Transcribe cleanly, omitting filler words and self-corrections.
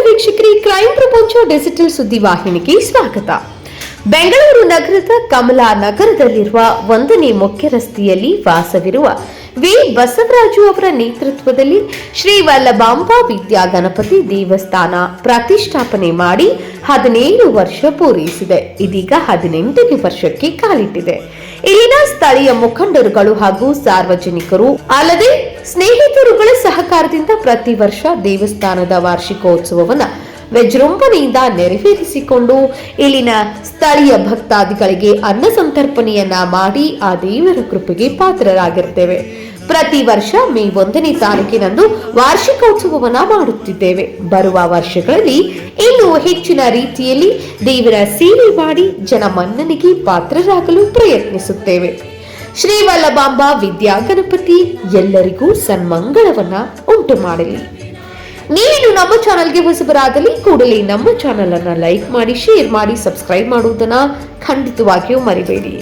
ವೀಕ್ಷಕರೇ, ಕ್ರೈಮ್ ಪ್ರಪಂಚ ಡಿಜಿಟಲ್ ಸುದ್ದಿವಾಹಿನಿಗೆ ಸ್ವಾಗತ. ಬೆಂಗಳೂರು ನಗರದ ಕಮಲಾ ನಗರದಲ್ಲಿರುವ 1ನೇ ಮುಖ್ಯ ರಸ್ತೆಯಲ್ಲಿ ವಾಸವಿರುವ ವಿ ಬಸವರಾಜು ಅವರ ನೇತೃತ್ವದಲ್ಲಿ ಶ್ರೀ ವಲ್ಲಭಾಂಬಾ ವಿದ್ಯಾಗಣಪತಿ ದೇವಸ್ಥಾನ ಪ್ರತಿಷ್ಠಾಪನೆ ಮಾಡಿ 17 ವರ್ಷ ಪೂರೈಸಿದೆ. ಇದೀಗ 18ನೇ ವರ್ಷಕ್ಕೆ ಕಾಲಿಟ್ಟಿದೆ. ಇಲ್ಲಿನ ಸ್ಥಳೀಯ ಮುಖಂಡರುಗಳು ಹಾಗೂ ಸಾರ್ವಜನಿಕರು ಅಲ್ಲದೆ ಸ್ನೇಹಿತರುಗಳ ಸಹಕಾರದಿಂದ ಪ್ರತಿ ವರ್ಷ ದೇವಸ್ಥಾನದ ವಾರ್ಷಿಕೋತ್ಸವವನ್ನು ವಿಜೃಂಭಣೆಯಿಂದ ನೆರವೇರಿಸಿಕೊಂಡು ಇಲ್ಲಿನ ಸ್ಥಳೀಯ ಭಕ್ತಾದಿಗಳಿಗೆ ಅನ್ನ ಸಂತರ್ಪಣೆಯನ್ನ ಮಾಡಿ ಆ ದೇವರ ಕೃಪೆಗೆ ಪಾತ್ರರಾಗಿರ್ತೇವೆ. ಪ್ರತಿ ವರ್ಷ ಮೇ 1ನೇ ತಾರೀಕಿನಂದು ವಾರ್ಷಿಕೋತ್ಸವವನ್ನ ಮಾಡುತ್ತಿದ್ದೇವೆ. ಬರುವ ವರ್ಷಗಳಲ್ಲಿ ಇನ್ನೂ ಹೆಚ್ಚಿನ ರೀತಿಯಲ್ಲಿ ದೇವರ ಸೇವೆ ಮಾಡಿ ಜನಮನ್ನಣೆಗೆ ಪಾತ್ರರಾಗಲು ಪ್ರಯತ್ನಿಸುತ್ತೇವೆ. ಶ್ರೀ ವಲ್ಲಭಾಂಬಾ ವಿದ್ಯಾಗಣಪತಿ ಎಲ್ಲರಿಗೂ ಸನ್ಮಂಗಳವನ್ನ ಉಂಟು ಮಾಡಲಿ. ನೀವಿನ್ನು ನಮ್ಮ ಚಾನೆಲ್ಗೆ ಹೊಸಬರಾದಲ್ಲಿ ಕೂಡಲೇ ನಮ್ಮ ಚಾನೆಲ್ ಅನ್ನ ಲೈಕ್ ಮಾಡಿ, ಶೇರ್ ಮಾಡಿ, ಸಬ್ಸ್ಕ್ರೈಬ್ ಮಾಡುವುದನ್ನ ಖಂಡಿತವಾಗಿಯೂ ಮರಿಬೇಡಿ.